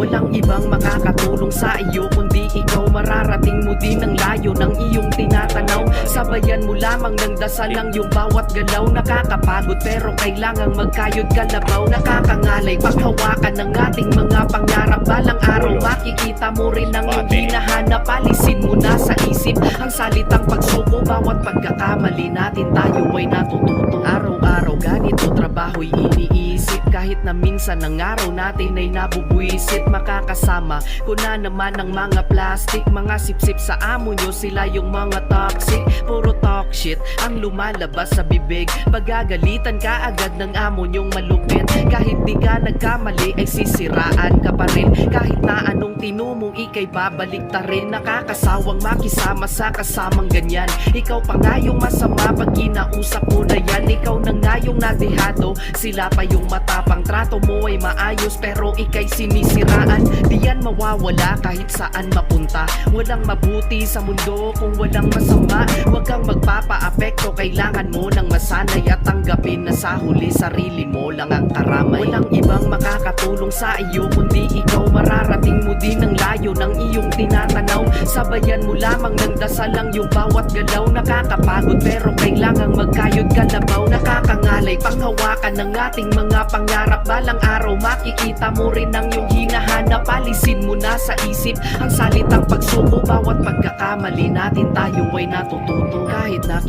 Walang ibang makakatulong sa iyo kundi ikaw. Mararating mo din ang layo ng iyong tinatanaw. Sabayan mo lamang ng dasal ang iyong bawat galaw. Nakakapagod pero kailangang magkayod kalabaw. Nakakangalay paghawakan ng ating mga pangarap. Balang araw makikita mo rin ang iyong hinahanap. Alisin mo na sa isip ang salitang pagsuko. Bawat pagkakamali natin tayo ay natututo. Araw-araw ganito trabaho'y iniisip. Kahit na minsan ang araw natin ay nabubuisit. Makakasama ko na naman ang mga plastic. Mga sipsip sa amo nyo, sila yung mga toxic. Puro talk shit ang lumalabas sa bibig. Pagagalitan ka agad ng amo nyong malupit. Kahit di ka nagkamali ay sisiraan ka pa rin. Kahit na anong tinumong ikay babalik ta rin. Nakakasawang makisama sa kasamang ganyan. Ikaw pa nga yung masama pag kinausap mo na yan. Ikaw na nga yung nadehado, sila pa yung matapang. Trato mo ay maayos pero ikay sinisiraan. Di yan mawawala kahit saan mapunta. Walang mabuti sa mundo kung walang masama. Huwag kang magpapa-apekto, kailangan mo nang masanay at tanggapin na sa huli sarili mo lang ang karamay. Walang ibang makakatulong sa iyo kundi ikaw. Mararating mo din ang layo ng iyong tinatanaw. Sabayan mo lamang ng dasal ang iyong bawat galaw. Nakakapagod pero kailangang magkayod kalabaw. Nakakangalay panghawakan ng ating mga pangarap. Balang araw makikita mo rin ang iyong hinahanap. Alisin mo na sa isip ang salitang pagsuko. Bawat pagkakamali natin tayo ay natututo. Kahit na